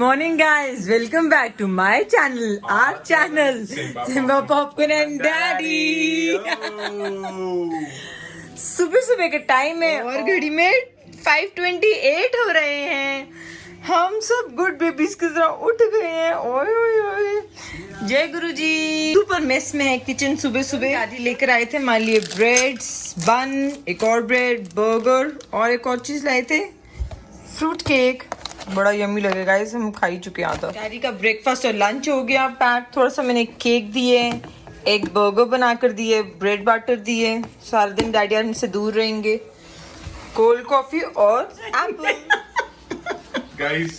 Morning guys, welcome back to my channel, our channel, Simba Popcorn and Daddy. सुबह सुबह का time है और घड़ी में 5:28 हो रहे हैं। हम सब गुड बेबीज की तरह उठ गए हैं। ओए ओए ओए, जय गुरु जी। सुपर मेस में है किचन। सुबह सुबह दादी लेकर आए थे हमारे लिए ब्रेड्स, बन, एक और ब्रेड, बर्गर और एक और चीज लाए थे, फ्रूट केक। बड़ा यम्मी लगेगा, इसे हम खा ही चुके हैं। आधा डैडी का ब्रेकफास्ट और लंच हो गया पैक। थोड़ा सा मैंने केक दिए, एक बर्गर बनाकर दिए, ब्रेड बाटर दिए। सारा दिन डैडी हमसे दूर रहेंगे। कोल्ड कॉफी और एप्पल। गाइस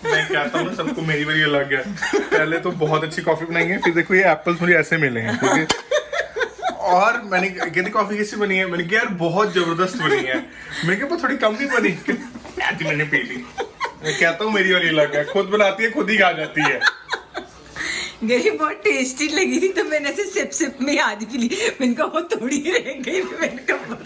मैं कहता हूँ ना, सबको मेरी अलग है। पहले तो बहुत अच्छी कॉफी बनाएंगे, फिर देखो ये एप्पल्स मुझे ऐसे मिले हैं, ठीक है। और मैंने कहती कॉफी कैसी बनी है, मैंने कहा यार बहुत जबरदस्त बनी है। मैंने कहा थोड़ी कम नहीं बनी, मैंने पी ली। मैं कहता हूँ मेरी वाली अलग है, खुद बनाती है खुद ही खा जाती है। गई बहुत टेस्टी लगी थी तो मैंने ऐसे सिप सिप में आधी पी ली। मैंने कहा वो थोड़ी ही रह गई। मैंने कहा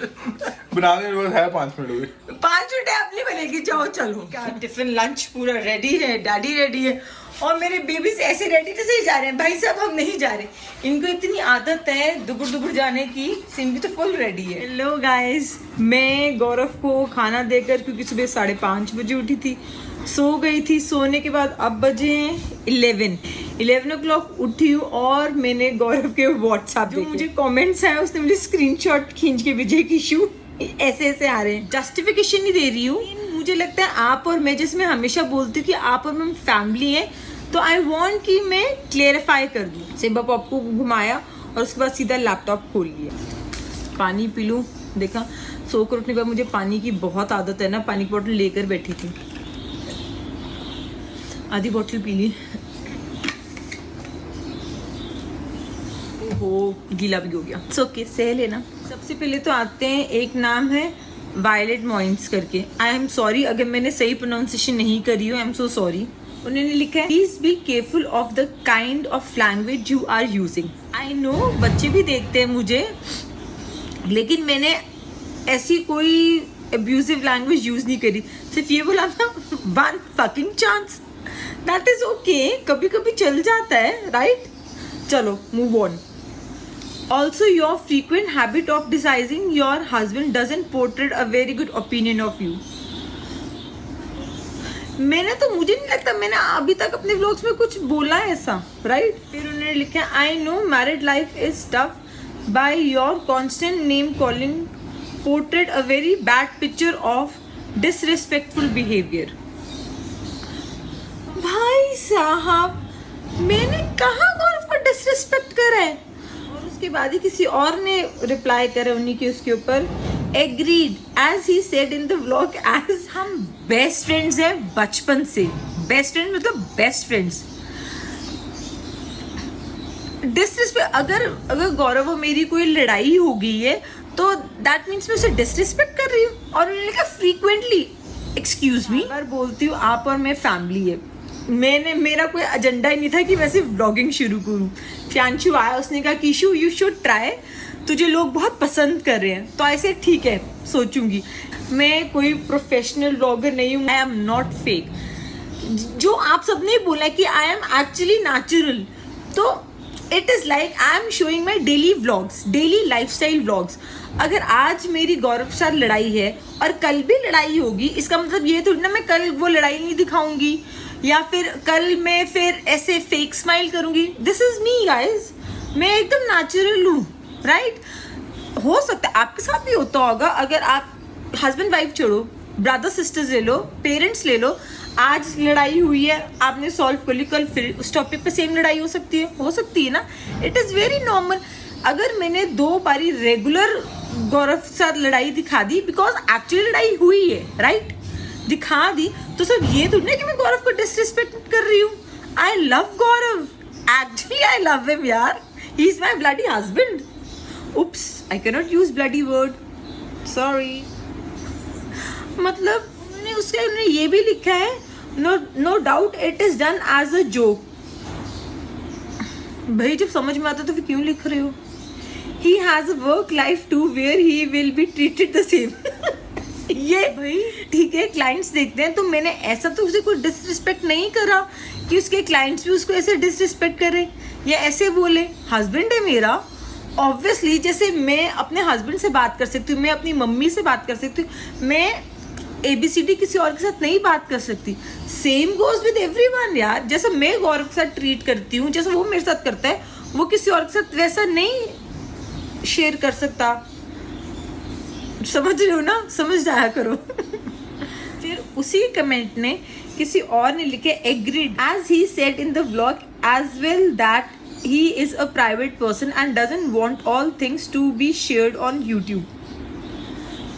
बनाने में है 5 मिनट हुए। 5 मिनट अपनी बनेगी। जाओ चलो। क्या टिफिन लंच पूरा रेडी है, डैडी रेडी है और मेरे बेबीज ऐसे रेडी कैसे ही जा रहे हैं। भाई साहब हम नहीं जा रहे, इनको इतनी आदत है दुगुर दुगुर जाने की। सिम्बी तो फुल रेडी है। हेलो गाइस, मैं गौरव को खाना देकर, क्योंकि सुबह 5:30 बजे उठी थी, सो गई थी। सोने के बाद अब बजे हैं 11 o'clock उठी हूँ और मैंने गौरव के व्हाट्सएप जो मुझे कमेंट्स आए उसने मुझे स्क्रीनशॉट खींच के भेजे कि शू ऐसे ऐसे आ रहे हैं। जस्टिफिकेशन नहीं दे रही हूँ, मुझे लगता है आप और मैं, जैसे मैं हमेशा बोलती हूँ कि आप और मैं फैमिली है, तो आई वांट कि मैं क्लेरिफाई कर दूँ। सिम्बा पॉप को घुमाया और उसके बाद सीधा लैपटॉप खोल लिया। पानी पी लूँ। देखा, सोकर उठने के बाद मुझे पानी की बहुत आदत है ना। पानी की बोतल लेकर बैठी थी, आधी बोतल पी ली। ओहो, गीला भी हो गया। ओके, सह लेना। सबसे पहले तो आते हैं, एक नाम है वायलेट मॉइंस करके। आई एम सॉरी अगर मैंने सही प्रोनाउंसिएशन नहीं करी हो, आई एम सो सॉरी। उन्होंने लिखा है please be careful of the kind of language you are using. I know बच्चे भी देखते हैं मुझे, लेकिन मैंने ऐसी कोई अब्यूजिव लैंग्वेज यूज नहीं करी। सिर्फ ये बोला था one fucking chance, that is okay. कभी कभी चल जाता है, राइट? चलो move on. Also, your frequent habit of criticizing your husband doesn't portray a very good opinion of you. मुझे नहीं लगता मैंने अभी तक अपने व्लॉग्स में कुछ बोला है ऐसा, राइट? फिर उन्होंने लिखा I know married life is tough by your constant name calling portrait a very bad picture of disrespectful behaviour. भाई साहब, मैंने कहाँ गौरव को डिसरिस्पेक्ट करा है? उसके बाद ही किसी और ने रिप्लाई करा उन्हीं के उसके ऊपर, agreed as he said in the vlog, as हम बेस्ट फ्रेंड्स हैं बचपन से। बेस्ट फ्रेंड्स मतलब बेस्ट फ्रेंड्स। डिसरिस्पेक्ट, अगर गौरव और मेरी कोई लड़ाई हो गई है तो दैट मीन्स मैं उसे डिसरिस्पेक्ट कर रही हूँ। और उन्होंने कहा फ्रीक्वेंटली, एक्सक्यूज मी, बार बोलती हूँ आप और मैं फैमिली है। मेरा कोई एजेंडा ही नहीं था कि मैं सिर्फ व्लॉगिंग शुरू करूँ। फ्यांशु आया, उसने कहा किशु यू शुड ट्राई, तुझे लोग बहुत पसंद कर रहे हैं। तो ऐसे ठीक है, सोचूंगी। मैं कोई प्रोफेशनल व्लॉगर नहीं हूँ, आई एम नॉट फेक। जो आप सबने बोला कि आई एम एक्चुअली नेचुरल, तो it is like I am showing my daily vlogs, daily lifestyle vlogs. अगर आज मेरी गौरव के साथ लड़ाई है और कल भी लड़ाई होगी, इसका मतलब ये थोड़ी ना मैं कल वो लड़ाई नहीं दिखाऊंगी या फिर कल मैं फिर ऐसे फेक स्माइल करूंगी। दिस इज मी गाइज, मैं एकदम नेचुरल हूँ, राइट? हो सकता है आपके साथ भी होता होगा। अगर आप हस्बैंड वाइफ छोड़ो, ब्रदर सिस्टर्स ले लो, पेरेंट्स ले लो, आज लड़ाई हुई है, आपने सॉल्व कर ली, कल फिर उस टॉपिक पे सेम लड़ाई हो सकती है ना। It is very normal. अगर मैंने 2 बारी रेगुलर गौरव के साथ लड़ाई दिखा दी बिकॉज एक्चुअली लड़ाई हुई है, राइट, दिखा दी, तो सब ये तो नहीं कि मैं गौरव को डिसरिस्पेक्ट कर रही हूँ। I love Gaurav, actually I love him यार, he is my bloody husband. Oops, I can not use bloody word, sorry. मतलब उन्होंने ये भी लिखा है, no doubt it is done as a joke. भाई जब समझ में आता तो फिर क्यों लिख रहे हो? He has a work life too where he will be treated the same. ये भाई ठीक है, क्लाइंट्स देखते हैं, तो मैंने ऐसा तो उसे कोई डिसरिस्पेक्ट नहीं करा कि उसके क्लाइंट्स भी उसको ऐसे डिसरिस्पेक्ट करें या ऐसे बोले। हस्बैंड है मेरा, ऑब्वियसली जैसे मैं अपने हस्बैंड से बात कर सकती हूँ, मैं अपनी मम्मी से बात कर सकती हूँ, मैं ABCD किसी और के साथ नहीं बात कर सकती। सेम गोज विद एवरीवन यार, जैसा मैं गौरव के साथ ट्रीट करती हूँ, जैसा वो मेरे साथ करता है, वो किसी और के साथ वैसा नहीं शेयर कर सकता। समझ रहे हो ना, समझ जाया करो। फिर उसी कमेंट ने किसी और ने लिखे agreed as he said in the vlog as well that he is a private person and doesn't want all things to be shared on YouTube.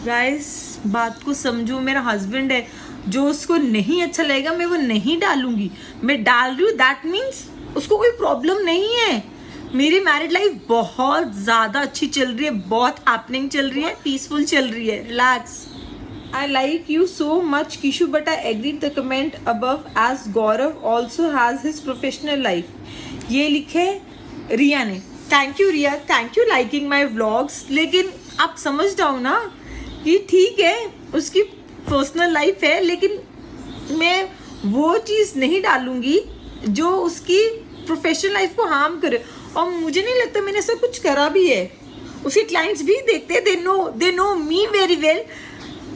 Guys, बात को समझो, मेरा हस्बैंड है, जो उसको नहीं अच्छा लगेगा मैं वो नहीं डालूंगी। मैं डाल रही हूँ दैट मीन्स उसको कोई प्रॉब्लम नहीं है। मेरी मैरिड लाइफ बहुत ज़्यादा अच्छी चल रही है, बहुत हैपनिंग चल रही है, पीसफुल चल रही है। Relax. I like you so much, Kishu, but I agreed the comment above as Gaurav also has his professional life. ये लिखे रिया ने। Thank you Riya, thank you liking my vlogs. लेकिन आप समझ जाओ ना कि ठीक है उसकी पर्सनल लाइफ है, लेकिन मैं वो चीज़ नहीं डालूंगी जो उसकी प्रोफेशनल लाइफ को हार्म करे। और मुझे नहीं लगता मैंने ऐसा कुछ करा भी है। उसके क्लाइंट्स भी देखते हैं, they know me very well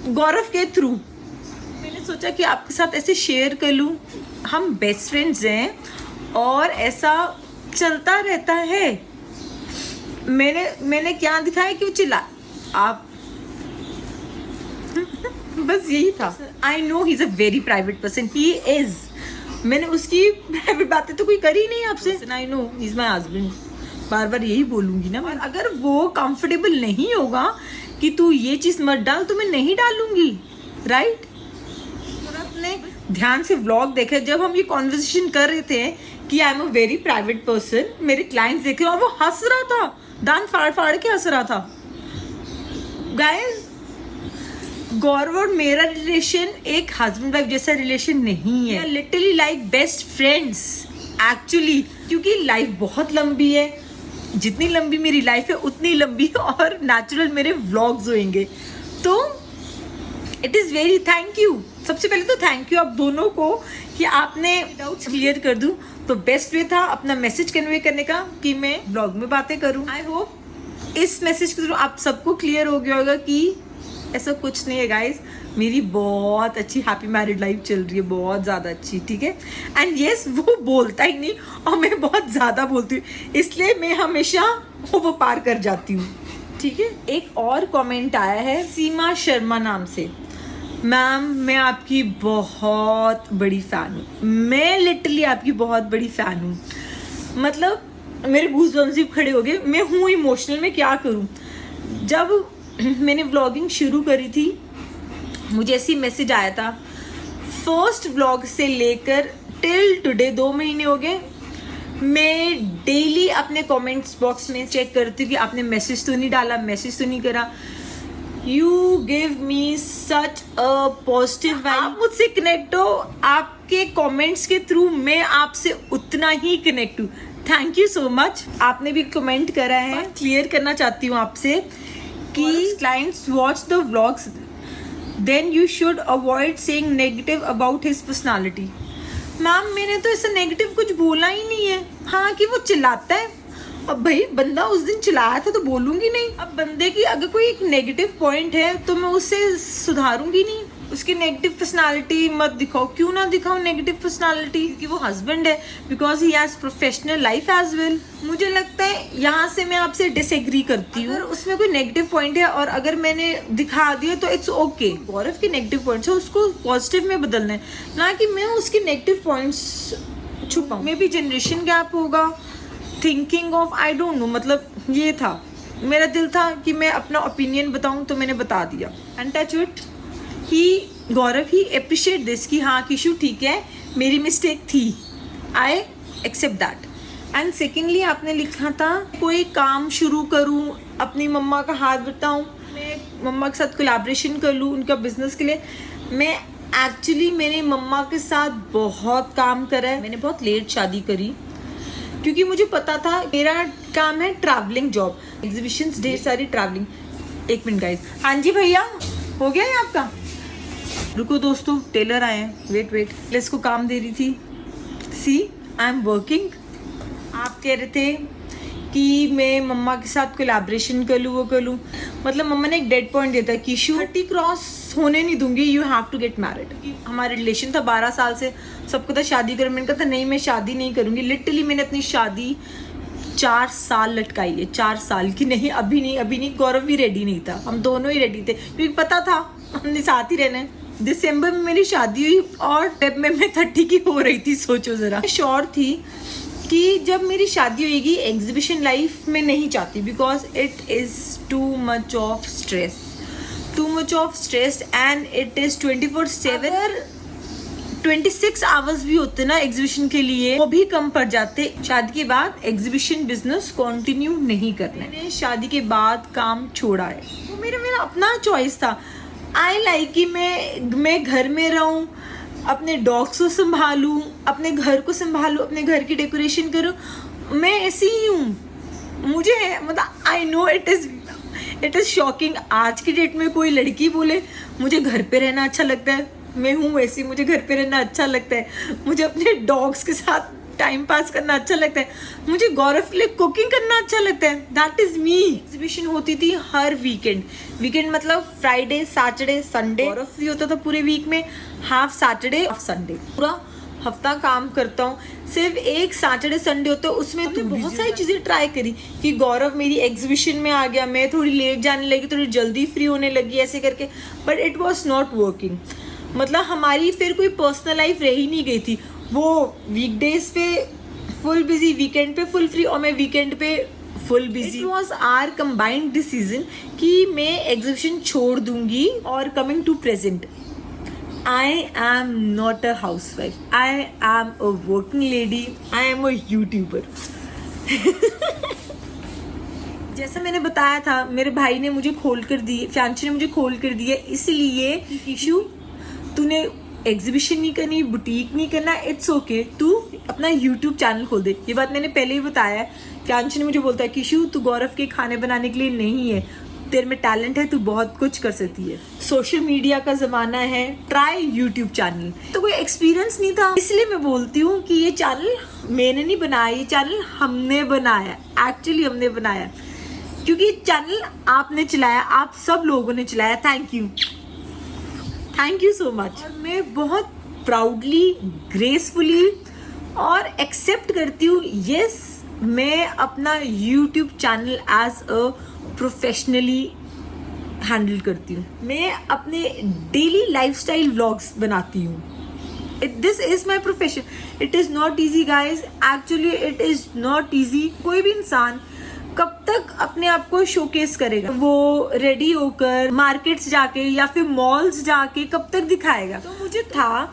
Gaurav के थ्रू। मैंने सोचा कि आपके साथ ऐसे शेयर कर लूँ, हम बेस्ट फ्रेंड्स हैं और ऐसा चलता रहता है। मैंने क्या दिखाया कि वो चिल्ला आप बस यही था। I know he is a very private person, he is. मैंने उसकी प्राइवेट बातें तो कोई करी नहीं आपसे। I know he is my husband, बार बार यही बोलूंगी ना। और अगर वो कंफर्टेबल नहीं होगा कि तू ये चीज मत डाल तो मैं नहीं डालूंगी, राइट? और आपने ध्यान से व्लॉग देखा, जब हम ये कॉन्वर्सेशन कर रहे थे कि आई am a very private person, मेरे क्लाइंट्स देखे और वो हंस रहा था, दांत फाड़ फाड़ के हंस रहा था। गाइस, गौरव और मेरा रिलेशन एक हस्बैंड वाइफ जैसा रिलेशन नहीं है, literally like best friends actually. क्योंकि लाइफ बहुत लंबी है, जितनी लंबी मेरी लाइफ है उतनी लंबी और नेचुरल मेरे व्लॉग्स होंगे। तो it is very thank you. सबसे पहले तो थैंक यू आप दोनों को कि आपने डाउट्स क्लियर कर दूं। तो बेस्ट वे था अपना मैसेज कन्वे करने का कि मैं व्लॉग में बातें करूं। आई होप इस मैसेज के थ्रू आप सबको क्लियर हो गया होगा कि ऐसा कुछ नहीं है गाइज, मेरी बहुत अच्छी हैप्पी मैरिड लाइफ चल रही है, बहुत ज़्यादा अच्छी, ठीक है। एंड यस, वो बोलता ही नहीं और मैं बहुत ज़्यादा बोलती हूँ, इसलिए मैं हमेशा वो पार कर जाती हूँ, ठीक है। एक और कमेंट आया है सीमा शर्मा नाम से। मैम, मैं आपकी बहुत बड़ी फ़ैन हूँ, मैं लिटरली आपकी बहुत बड़ी फ़ैन हूँ। मतलब मेरे गूज़बम्स भी खड़े हो गए, मैं हूँ इमोशनल, मैं क्या करूँ। जब मैंने व्लॉगिंग शुरू करी थी मुझे ऐसी मैसेज आया था, फर्स्ट व्लॉग से लेकर टिल टुडे 2 महीने हो गए, मैं डेली अपने कमेंट्स बॉक्स में चेक करती हूँ कि आपने मैसेज तो नहीं डाला, मैसेज तो नहीं करा। You give me such a positive vibe. आप मुझसे कनेक्ट हो, आपके कमेंट्स के थ्रू मैं आपसे उतना ही कनेक्ट हूँ। Thank you so much. आपने भी कमेंट करा है, क्लियर करना चाहती हूँ आपसे कि clients watch the vlogs then you should avoid saying negative about his personality। Ma'am, मैंने तो ऐसा नेगेटिव कुछ बोला ही नहीं है। हाँ कि वो चिल्लाता है, अब भाई बंदा उस दिन चिल्लाया था तो बोलूंगी नहीं। अब बंदे की अगर कोई एक नेगेटिव पॉइंट है तो मैं उससे सुधारूंगी नहीं। उसकी नेगेटिव पर्सनालिटी मत दिखाओ। क्यों ना दिखाओ नेगेटिव पर्सनालिटी? क्योंकि वो हस्बैंड है, because he has professional life as well. मुझे लगता है यहाँ से मैं आपसे डिसएग्री करती हूँ। अगर उसमें कोई नेगेटिव पॉइंट है और अगर मैंने दिखा दिया तो इट्स ओके। गौरव के नेगेटिव पॉइंट्स है, उसको पॉजिटिव में बदलना है, ना कि मैं उसके नेगेटिव पॉइंट्स छुपाऊँ। मे बी जनरेशन गैप होगा, thinking of I don't know. मतलब ये था, मेरा दिल था कि मैं अपना ओपिनियन बताऊँ तो मैंने बता दिया। And touch it he Gaurav he appreciate this कि हाँ किशु ठीक है, मेरी मिस्टेक थी, I accept that. And secondly आपने लिखा था कोई काम शुरू करूँ, अपनी मम्मा का हाथ बटाऊँ, मैं मम्मा के साथ कोलैबोरेशन कर लूँ उनका बिजनेस के लिए। मैं एक्चुअली मेरी मम्मा के साथ बहुत काम करा है। मैंने बहुत लेट शादी करी क्योंकि मुझे पता था मेरा काम है ट्रैवलिंग जॉब, एग्जीबिशंस, ढेर सारी ट्रैवलिंग। एक मिनट गाइस। हाँ जी भैया, हो गया है आपका? रुको दोस्तों, टेलर आए हैं, वेट वेट, इसको काम दे रही थी। सी आई एम वर्किंग। आप कह रहे थे कि मैं मम्मा के साथ कोलैबोरेशन कर लूँ, वो कर लूँ। मतलब मम्मा ने एक डेड पॉइंट दिया था कि 30 क्रॉस होने नहीं दूंगी, you have to get married. हमारा रिलेशन था 12 साल से, सबको था शादी करो, मैंने कहा था नहीं मैं शादी नहीं करूँगी। लिटरली मैंने अपनी शादी 4 साल लटकाई है, 4 साल की। नहीं अभी नहीं, गौरव भी रेडी नहीं था, हम दोनों ही रेडी थे क्योंकि पता था हमने साथ ही रहना है। दिसंबर में मेरी शादी हुई और फेब में मैं 30 की हो रही थी। सोचो जरा, श्योर थी कि जब मेरी शादी होगी एग्जीबिशन लाइफ में नहीं चाहती, because it is too much of stress and it is 24/7। 26 hours भी होते ना एग्जीबिशन के लिए, वो भी कम पड़ जाते। शादी के बाद एग्जीबिशन बिजनेस कंटिन्यू नहीं करना है। मैंने शादी के बाद काम छोड़ा है, वो मेरा अपना चॉइस था। आई लाइक कि मैं घर में रहूं, अपने डॉग्स को संभालूं, अपने घर को संभालूं, अपने घर की डेकोरेशन करूं। मैं ऐसी ही हूँ, मुझे मतलब I know it is shocking. आज की डेट में कोई लड़की बोले मुझे घर पे रहना अच्छा लगता है, मैं हूँ वैसी, मुझे घर पे रहना अच्छा लगता है, मुझे अपने डॉग्स के साथ टाइम पास करना अच्छा लगता है, मुझे गौरव के लिए कुकिंग करना अच्छा लगता है। That is me. एग्जीबिशन होती थी हर वीकेंड मतलब फ्राइडे सैटरडे संडे। गौरव फ्री होता था पूरे वीक में, हाफ सैटरडे हाफ संडे। पूरा हफ्ता काम करता हूँ, सिर्फ एक सैटरडे संडे होता है, उसमें तो बहुत सारी चीज़ें ट्राई करी कि गौरव मेरी एग्जीबिशन में आ गया, मैं थोड़ी लेट जाने लगी, थोड़ी जल्दी फ्री होने लगी, ऐसे करके। But it was not working. मतलब हमारी फिर कोई पर्सनल लाइफ रह ही नहीं गई थी। वो वीकडेज पे फुल बिजी, वीकेंड पे फुल फ्री, और मैं वीकेंड पे full busy. It was our combined decision कि मैं एग्जीबिशन छोड़ दूंगी। और coming to present, I am not a housewife, I am a working lady, I am a YouTuber. जैसा मैंने बताया था, मेरे भाई ने मुझे खोल कर दी, फ्यांची ने मुझे खोल कर दिया, इसलिए इशू तूने एग्जीबिशन नहीं करनी, बुटीक नहीं करना, इट्स ओके, तू अपना यूट्यूब चैनल खोल दे। ये बात मैंने पहले ही बताया है। फ्यांची ने मुझे बोलता है किशु तू गौरव के खाने बनाने के लिए नहीं है, तेरे में टैलेंट है, तू बहुत कुछ कर सकती है। सोशल मीडिया का जमाना है, ट्राई यूट्यूब चैनल। तो कोई एक्सपीरियंस नहीं था, इसलिए मैं बोलती हूँ कि ये चैनल मैंने नहीं बनाया, ये चैनल हमने बनाया। एक्चुअली हमने बनाया क्योंकि चैनल आपने चलाया, आप सब लोगों ने चलाया। Thank you so much. और मैं बहुत प्राउडली, ग्रेसफुली और एक्सेप्ट करती हूँ, यस मैं अपना YouTube channel as a professionally handle करती हूँ। मैं अपने डेली लाइफस्टाइल व्लॉग्स बनाती हूँ। This is my profession. It is not easy guys, actually it is not easy. कोई भी इंसान कब तक अपने आप को शोकेस करेगा? वो रेडी होकर मार्केट्स जाके या फिर मॉल्स जाके कब तक दिखाएगा? तो मुझे था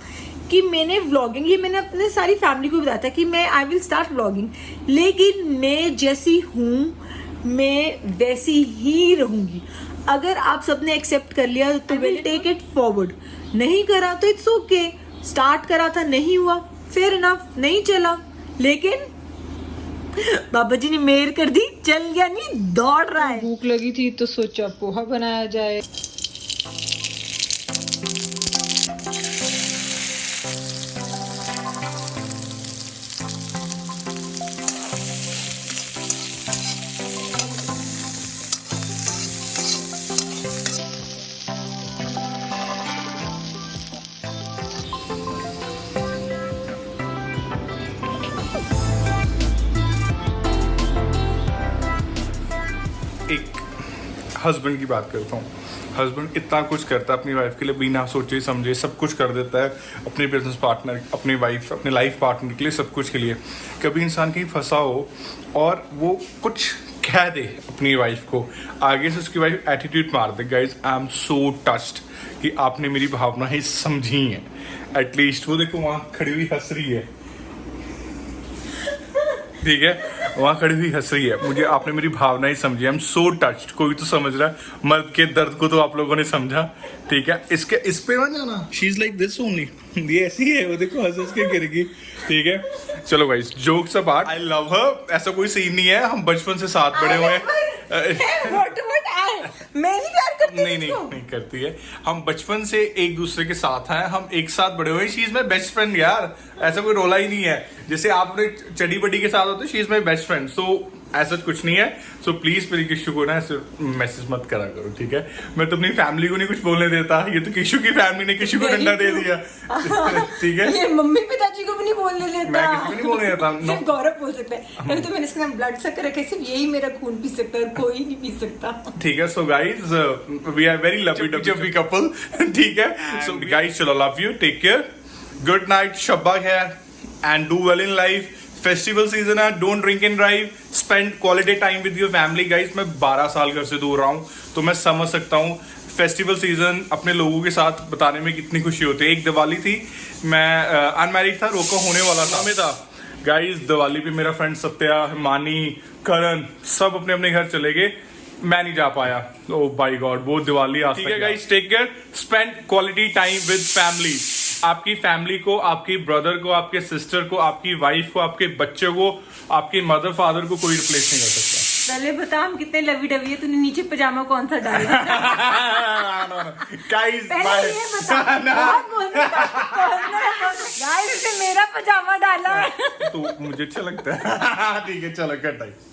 कि मैंने व्लॉगिंग, ये मैंने अपने सारी फैमिली को बताया था कि मैं आई विल स्टार्ट व्लॉगिंग, लेकिन मैं जैसी हूँ मैं वैसी ही रहूँगी। अगर आप सबने एक्सेप्ट कर लिया तो विल टेक इट फॉरवर्ड, नहीं करा तो इट्स ओके। स्टार्ट करा था, नहीं हुआ, फेयर इनफ, नहीं चला, लेकिन बाबा जी ने मेहर कर दी, चल गया, नहीं दौड़ रहा है। भूख लगी थी तो सोचा पोहा बनाया जाए। एक हस्बैंड की बात करता हूँ। हस्बैंड इतना कुछ करता है अपनी वाइफ के लिए, बिना सोचे समझे सब कुछ कर देता है, अपने बिजनेस पार्टनर, अपनी वाइफ, अपने लाइफ पार्टनर के लिए, सब कुछ के लिए। कभी इंसान कहीं फंसा हो और वो कुछ कह दे अपनी वाइफ को, आगे से उसकी वाइफ एटीट्यूड मार दे। Guys I am so touched कि आपने मेरी भावनाएं समझी हैं एटलीस्ट। वो देखो वहाँ खड़ी हुई हंस रही है, ठीक है, वहाँ खड़ी हुई हंस रही है। मुझे आपने मेरी भावनाएं समझी, आई एम सो टच्ड। कोई तो समझ रहा है, मर्द के दर्द को तो आप लोगों ने समझा, ठीक है। इसके इस पे ना जाना, she is like this only, ये ऐसी है, वो देखो हंस हंस के गिरेगी, ठीक है। चलो guys, jokes apart, I love हर। ऐसा कोई सीन नहीं है, हम बचपन से साथ बड़े हुए हैं। मैं नहीं प्यार करती नहीं नहीं करती है। हम बचपन से एक दूसरे के साथ हैं, हम एक साथ बड़े हुए। She is my best friend यार, ऐसा कोई रोला ही नहीं है। जैसे आपने चडी बडी के साथ होते, she is my best friend. So ऐसा कुछ नहीं है। सो प्लीज मेरी किशु को ना ऐसे मैसेज मत करा करो, ठीक है? मैं तो अपनी फैमिली को नहीं कुछ बोलने देता, ये तो किशु की फैमिली ने किशु को डंडा दे दिया। ठीक है, ये मम्मी पिताजी को भी नहीं बोलने देता। मैं किसी को नहीं बोलने देता। सिर्फ गौरव बोल सकता है। अभी तो मैंने इसका ब्लड सकर रखा है, सिर्फ यही मेरा खून पी सकता है, कोई नहीं पी सकता। ठीक है। So guys we are very lovey dovey couple, ठीक है? सो गाइज चलो, love you, take care, good night, शब्बा खैर, and do well in life. Festival season है, don't drink and drive, spend quality time with your family. Guys मैं 12 साल घर से दूर रहा हूँ, तो मैं समझ सकता हूँ फेस्टिवल सीजन अपने लोगों के साथ बताने में कितनी खुशी होती है। एक दिवाली थी, मैं अनमैरिड था, रोका होने वाला था। गाइज दिवाली पे मेरा फ्रेंड सत्या, मानी, करण सब अपने अपने घर चले गए, मैं नहीं जा पाया। ओ बाय गॉड, वो दिवाली आज तक। ठीक है guys, take care, spend quality time with family. आपकी फैमिली को, आपकी ब्रदर को, आपके सिस्टर को, आपकी वाइफ को, आपके बच्चे को, आपके मदर फादर को कोई रिप्लेस नहीं कर सकता। पहले बता हम कितने लवी डवी है, तूने नीचे पजामा कौन सा डाला? गाइस पहले ये बता। गाइस, उसने मेरा पजामा डाला है। तो मुझे अच्छा लगता है। ठीक है, चलो, गुड नाइट।